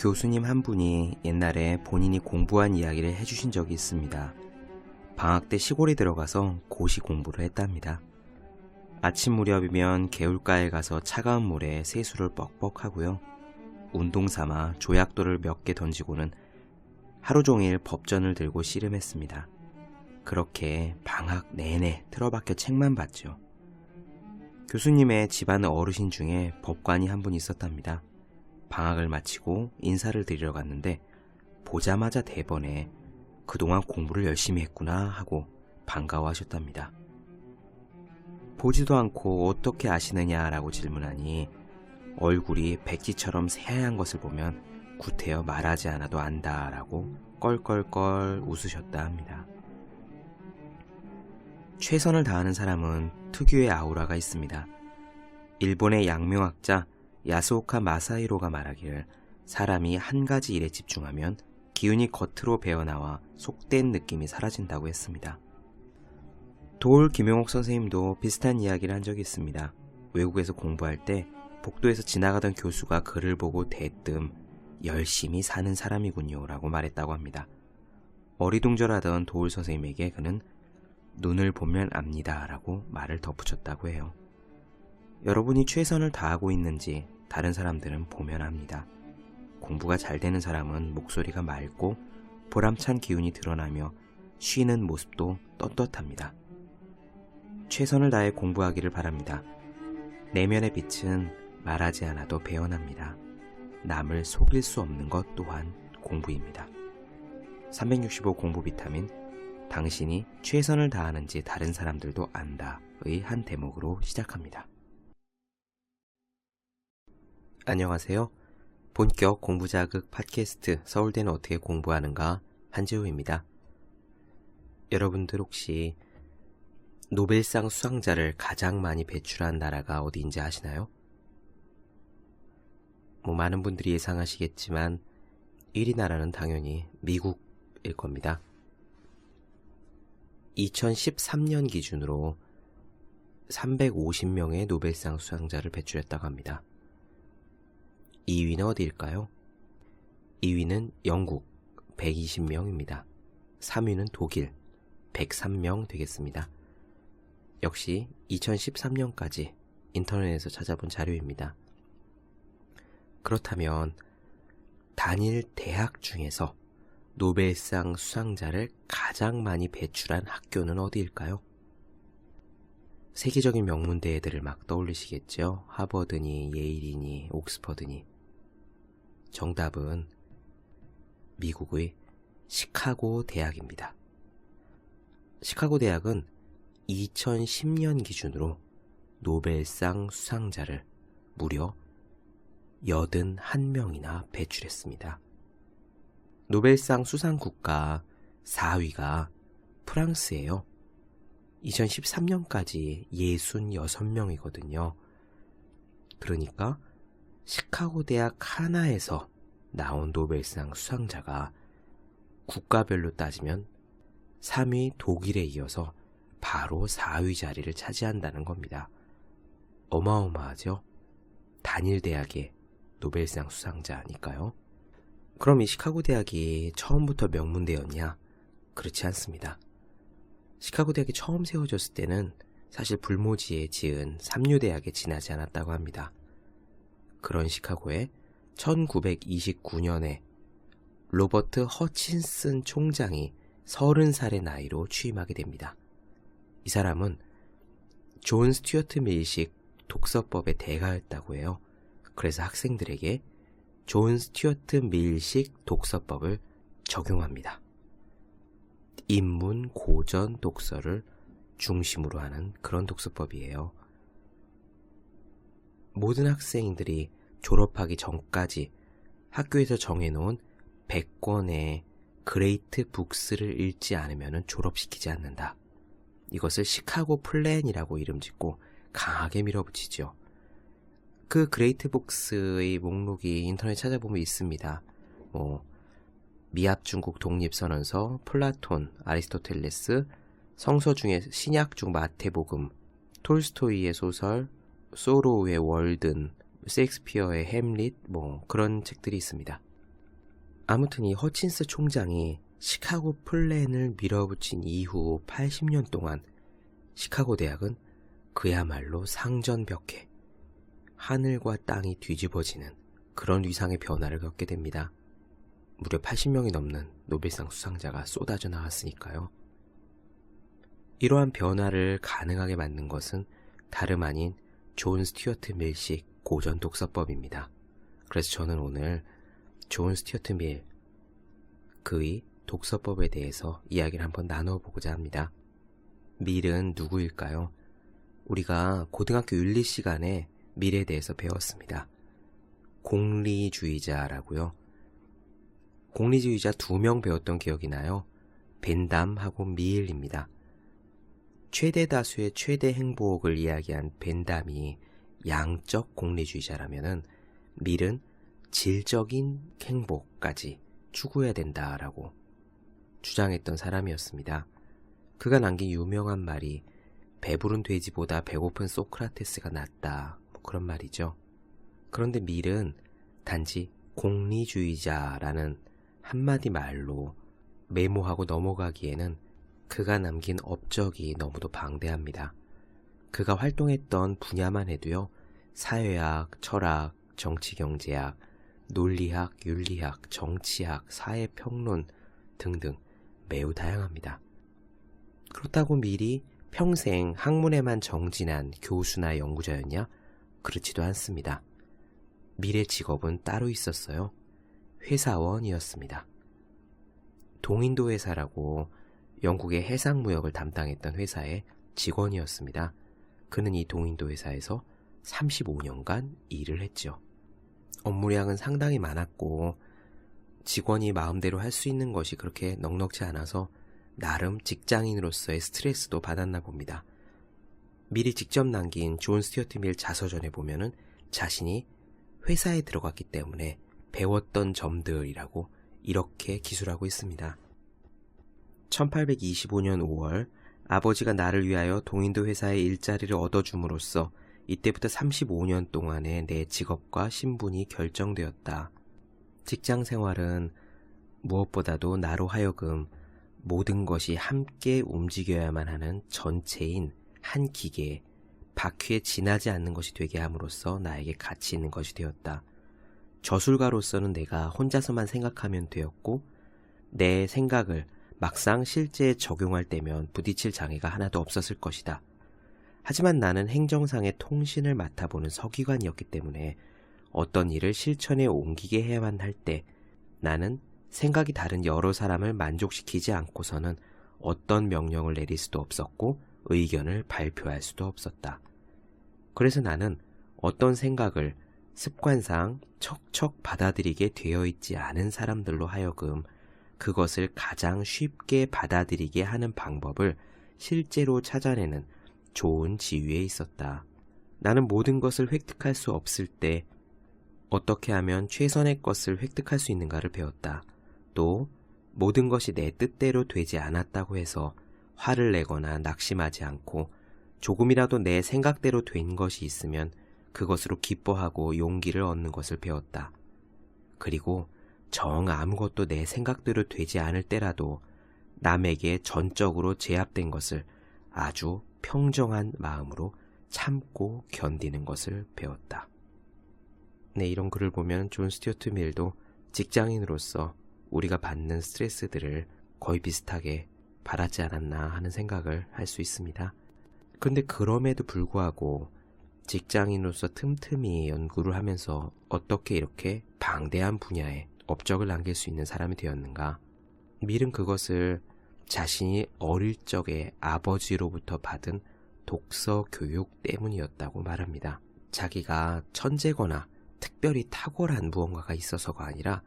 교수님 한 분이 옛날에 본인이 공부한 이야기를 해주신 적이 있습니다. 방학 때 시골에 들어가서 고시 공부를 했답니다. 아침 무렵이면 개울가에 가서 차가운 물에 세수를 뻑뻑 하고요. 운동 삼아 조약돌을 몇 개 던지고는 하루 종일 법전을 들고 씨름했습니다. 그렇게 방학 내내 틀어박혀 책만 봤죠. 교수님의 집안 어르신 중에 법관이 한 분 있었답니다. 방학을 마치고 인사를 드리러 갔는데 보자마자 대번에 그동안 공부를 열심히 했구나 하고 반가워하셨답니다. 보지도 않고 어떻게 아시느냐라고 질문하니 얼굴이 백지처럼 새하얀 것을 보면 구태여 말하지 않아도 안다라고 껄껄껄 웃으셨다 합니다. 최선을 다하는 사람은 특유의 아우라가 있습니다. 일본의 양명학자 야스오카 마사히로가 말하기를 사람이 한 가지 일에 집중하면 기운이 겉으로 배어나와 속된 느낌이 사라진다고 했습니다. 도올 김용옥 선생님도 비슷한 이야기를 한 적이 있습니다. 외국에서 공부할 때 복도에서 지나가던 교수가 그를 보고 대뜸 열심히 사는 사람이군요 라고 말했다고 합니다. 어리둥절하던 도올 선생님에게 그는 눈을 보면 압니다 라고 말을 덧붙였다고 해요. 여러분이 최선을 다하고 있는지 다른 사람들은 보면 압니다. 공부가 잘 되는 사람은 목소리가 맑고 보람찬 기운이 드러나며 쉬는 모습도 떳떳합니다. 최선을 다해 공부하기를 바랍니다. 내면의 빛은 말하지 않아도 배어납니다. 남을 속일 수 없는 것 또한 공부입니다. 365 공부 비타민, 당신이 최선을 다하는지 다른 사람들도 안다의 한 대목으로 시작합니다. 안녕하세요. 본격 공부자극 팟캐스트 서울대는 어떻게 공부하는가 한재우입니다. 여러분들 혹시 노벨상 수상자를 가장 많이 배출한 나라가 어디인지 아시나요? 많은 분들이 예상하시겠지만 1위 나라는 당연히 미국일 겁니다. 2013년 기준으로 350명의 노벨상 수상자를 배출했다고 합니다. 2위는 어디일까요? 2위는 영국 120명입니다. 3위는 독일 103명 되겠습니다. 역시 2013년까지 인터넷에서 찾아본 자료입니다. 그렇다면 단일 대학 중에서 노벨상 수상자를 가장 많이 배출한 학교는 어디일까요? 세계적인 명문대회들을 막 떠올리시겠죠? 하버드니, 예일이니, 옥스퍼드니. 정답은 미국의 시카고 대학입니다. 시카고 대학은 2010년 기준으로 노벨상 수상자를 무려 81명이나 배출했습니다. 노벨상 수상 국가 4위가 프랑스예요. 2013년까지 66명이거든요. 그러니까 시카고 대학 하나에서 나온 노벨상 수상자가 국가별로 따지면 3위 독일에 이어서 바로 4위 자리를 차지한다는 겁니다. 어마어마하죠? 단일 대학의 노벨상 수상자니까요. 그럼 이 시카고 대학이 처음부터 명문대였냐? 그렇지 않습니다. 시카고 대학이 처음 세워졌을 때는 사실 불모지에 지은 삼류대학에 지나지 않았다고 합니다. 그런 시카고에 1929년에 로버트 허친슨 총장이 30살의 나이로 취임하게 됩니다. 이 사람은 존 스튜어트 밀식 독서법의 대가였다고 해요. 그래서 학생들에게 존 스튜어트 밀식 독서법을 적용합니다. 인문 고전 독서를 중심으로 하는 그런 독서법이에요. 모든 학생들이 졸업하기 전까지 학교에서 정해놓은 100권의 그레이트 북스를 읽지 않으면 졸업시키지 않는다. 이것을 시카고 플랜이라고 이름 짓고 강하게 밀어붙이죠. 그 그레이트 북스의 목록이 인터넷 찾아보면 있습니다. 미합중국 독립선언서, 플라톤, 아리스토텔레스, 성서 중에 신약 중 마태복음, 톨스토이의 소설, 소로우의 월든, 셰익스피어의 햄릿, 그런 책들이 있습니다. 아무튼 이 허친스 총장이 시카고 플랜을 밀어붙인 이후 80년 동안 시카고 대학은 그야말로 상전벽해, 하늘과 땅이 뒤집어지는 그런 위상의 변화를 겪게 됩니다. 무려 80명이 넘는 노벨상 수상자가 쏟아져 나왔으니까요. 이러한 변화를 가능하게 만든 것은 다름 아닌 존 스튜어트 밀식 고전 독서법입니다. 그래서 저는 오늘 존 스튜어트 밀, 그의 독서법에 대해서 이야기를 한번 나눠보고자 합니다. 밀은 누구일까요? 우리가 고등학교 윤리 시간에 밀에 대해서 배웠습니다. 공리주의자라고요. 공리주의자 2명 배웠던 기억이 나요. 벤담하고 밀입니다. 최대 다수의 최대 행복을 이야기한 벤담이 양적 공리주의자라면은 밀은 질적인 행복까지 추구해야 된다라고 주장했던 사람이었습니다. 그가 남긴 유명한 말이 배부른 돼지보다 배고픈 소크라테스가 낫다, 그런 말이죠. 그런데 밀은 단지 공리주의자라는 한마디 말로 메모하고 넘어가기에는 그가 남긴 업적이 너무도 방대합니다. 그가 활동했던 분야만 해도요, 사회학, 철학, 정치경제학, 논리학, 윤리학, 정치학, 사회평론 등등 매우 다양합니다. 그렇다고 밀이 평생 학문에만 정진한 교수나 연구자였냐? 그렇지도 않습니다. 밀의 직업은 따로 있었어요. 회사원이었습니다. 동인도 회사라고 영국의 해상무역을 담당했던 회사의 직원이었습니다. 그는 이 동인도 회사에서 35년간 일을 했죠. 업무량은 상당히 많았고 직원이 마음대로 할 수 있는 것이 그렇게 넉넉지 않아서 나름 직장인으로서의 스트레스도 받았나 봅니다. 밀이 직접 남긴 존 스튜어트 밀 자서전에 보면은 자신이 회사에 들어갔기 때문에 배웠던 점들이라고 이렇게 기술하고 있습니다. 1825년 5월 아버지가 나를 위하여 동인도 회사에 일자리를 얻어줌으로써 이때부터 35년 동안의 내 직업과 신분이 결정되었다. 직장 생활은 무엇보다도 나로 하여금 모든 것이 함께 움직여야만 하는 전체인 한 기계에 바퀴에 지나지 않는 것이 되게 함으로써 나에게 가치 있는 것이 되었다. 저술가로서는 내가 혼자서만 생각하면 되었고 내 생각을 막상 실제에 적용할 때면 부딪힐 장애가 하나도 없었을 것이다. 하지만 나는 행정상의 통신을 맡아보는 서기관이었기 때문에 어떤 일을 실천에 옮기게 해야만 할 때 나는 생각이 다른 여러 사람을 만족시키지 않고서는 어떤 명령을 내릴 수도 없었고 의견을 발표할 수도 없었다. 그래서 나는 어떤 생각을 습관상 척척 받아들이게 되어 있지 않은 사람들로 하여금 그것을 가장 쉽게 받아들이게 하는 방법을 실제로 찾아내는 좋은 지위에 있었다. 나는 모든 것을 획득할 수 없을 때 어떻게 하면 최선의 것을 획득할 수 있는가를 배웠다. 또 모든 것이 내 뜻대로 되지 않았다고 해서 화를 내거나 낙심하지 않고 조금이라도 내 생각대로 된 것이 있으면 그것으로 기뻐하고 용기를 얻는 것을 배웠다. 그리고 정 아무것도 내 생각대로 되지 않을 때라도 남에게 전적으로 제압된 것을 아주 평정한 마음으로 참고 견디는 것을 배웠다. 네, 이런 글을 보면 존 스튜어트 밀도 직장인으로서 우리가 받는 스트레스들을 거의 비슷하게 받았지 않았나 하는 생각을 할 수 있습니다. 그런데 그럼에도 불구하고 직장인으로서 틈틈이 연구를 하면서 어떻게 이렇게 방대한 분야에 업적을 남길 수 있는 사람이 되었는가? 밀은 그것을 자신이 어릴 적에 아버지로부터 받은 독서 교육 때문이었다고 말합니다. 자기가 천재거나 특별히 탁월한 무언가가 있어서가 아니라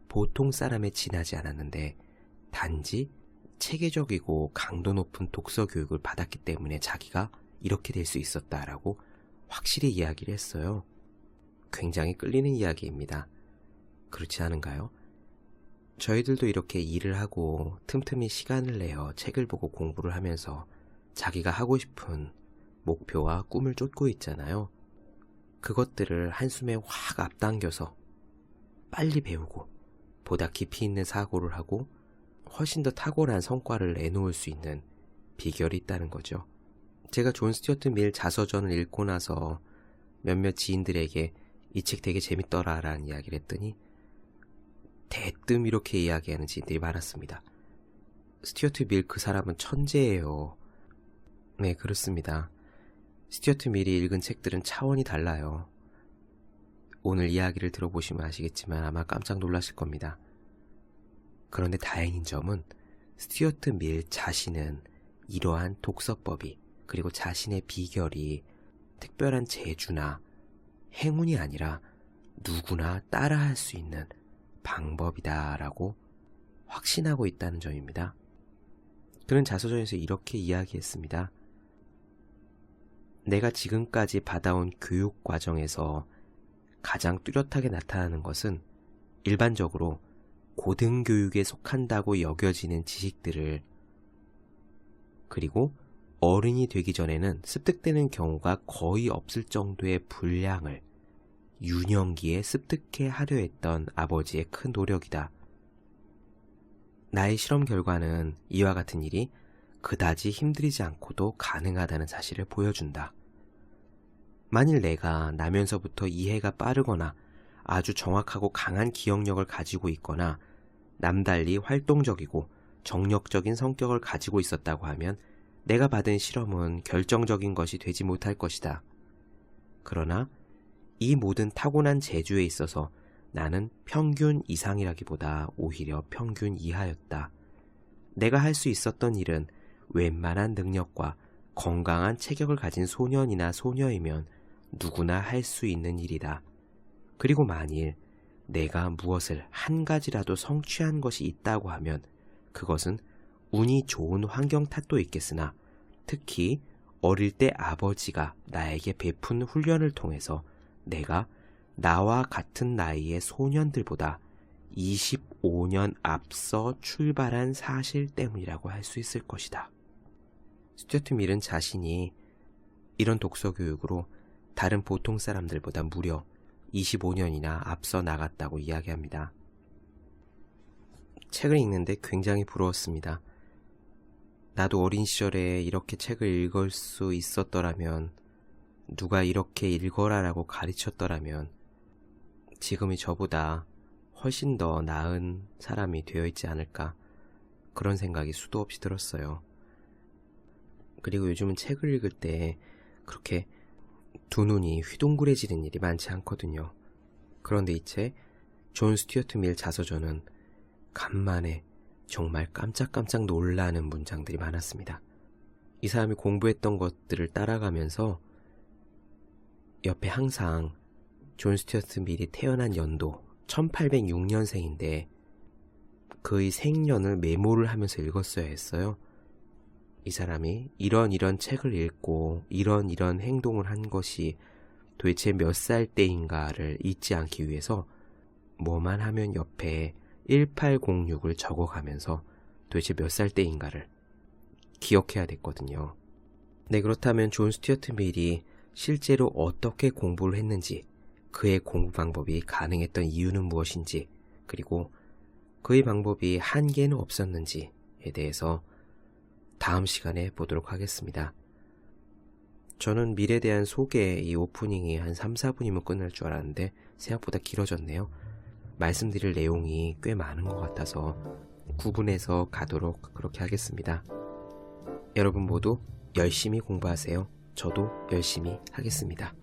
보통 사람에 지나지 않았는데 단지 체계적이고 강도 높은 독서 교육을 받았기 때문에 자기가 이렇게 될 수 있었다라고 확실히 이야기를 했어요. 굉장히 끌리는 이야기입니다. 그렇지 않은가요? 저희들도 이렇게 일을 하고 틈틈이 시간을 내어 책을 보고 공부를 하면서 자기가 하고 싶은 목표와 꿈을 쫓고 있잖아요. 그것들을 한숨에 확 앞당겨서 빨리 배우고 보다 깊이 있는 사고를 하고 훨씬 더 탁월한 성과를 내놓을 수 있는 비결이 있다는 거죠. 제가 존 스튜어트 밀 자서전을 읽고 나서 몇몇 지인들에게 이 책 되게 재밌더라 라는 이야기를 했더니 대뜸 이렇게 이야기하는 지인들이 많았습니다. 스튜어트 밀 그 사람은 천재예요. 네, 그렇습니다. 스튜어트 밀이 읽은 책들은 차원이 달라요. 오늘 이야기를 들어보시면 아시겠지만 아마 깜짝 놀라실 겁니다. 그런데 다행인 점은 스튜어트 밀 자신은 이러한 독서법이 그리고 자신의 비결이 특별한 재주나 행운이 아니라 누구나 따라할 수 있는 방법이다라고 확신하고 있다는 점입니다. 그는 자서전에서 이렇게 이야기했습니다. 내가 지금까지 받아온 교육 과정에서 가장 뚜렷하게 나타나는 것은 일반적으로 고등교육에 속한다고 여겨지는 지식들을 그리고 어른이 되기 전에는 습득되는 경우가 거의 없을 정도의 분량을 유년기에 습득해 하려 했던 아버지의 큰 노력이다. 나의 실험 결과는 이와 같은 일이 그다지 힘들이지 않고도 가능하다는 사실을 보여준다. 만일 내가 나면서부터 이해가 빠르거나 아주 정확하고 강한 기억력을 가지고 있거나 남달리 활동적이고 정력적인 성격을 가지고 있었다고 하면 내가 받은 실험은 결정적인 것이 되지 못할 것이다. 그러나 이 모든 타고난 재주에 있어서 나는 평균 이상이라기보다 오히려 평균 이하였다. 내가 할 수 있었던 일은 웬만한 능력과 건강한 체격을 가진 소년이나 소녀이면 누구나 할 수 있는 일이다. 그리고 만일 내가 무엇을 한 가지라도 성취한 것이 있다고 하면 그것은 운이 좋은 환경 탓도 있겠으나 특히 어릴 때 아버지가 나에게 베푼 훈련을 통해서 내가 나와 같은 나이의 소년들보다 25년 앞서 출발한 사실 때문이라고 할 수 있을 것이다. 스튜어트 밀은 자신이 이런 독서 교육으로 다른 보통 사람들보다 무려 25년이나 앞서 나갔다고 이야기합니다. 책을 읽는데 굉장히 부러웠습니다. 나도 어린 시절에 이렇게 책을 읽을 수 있었더라면, 누가 이렇게 읽어라라고 가르쳤더라면 지금의 저보다 훨씬 더 나은 사람이 되어 있지 않을까, 그런 생각이 수도 없이 들었어요. 그리고 요즘은 책을 읽을 때 그렇게 두 눈이 휘둥그레지는 일이 많지 않거든요. 그런데 이 책 존 스튜어트 밀 자서전은 간만에 정말 깜짝깜짝 놀라는 문장들이 많았습니다. 이 사람이 공부했던 것들을 따라가면서 옆에 항상 존 스튜어트 밀이 태어난 연도 1806년생인데 그의 생년을 메모를 하면서 읽었어야 했어요. 이 사람이 이런 책을 읽고 이런 행동을 한 것이 도대체 몇 살 때인가를 잊지 않기 위해서 뭐만 하면 옆에 1806을 적어가면서 도대체 몇 살 때인가를 기억해야 됐거든요. 네, 그렇다면 존 스튜어트 밀이 실제로 어떻게 공부를 했는지, 그의 공부 방법이 가능했던 이유는 무엇인지, 그리고 그의 방법이 한계는 없었는지에 대해서 다음 시간에 보도록 하겠습니다. 저는 밀에 대한 소개, 이 오프닝이 한 3, 4분이면 끝날 줄 알았는데 생각보다 길어졌네요. 말씀드릴 내용이 꽤 많은 것 같아서 구분해서 가도록 그렇게 하겠습니다. 여러분 모두 열심히 공부하세요. 저도 열심히 하겠습니다.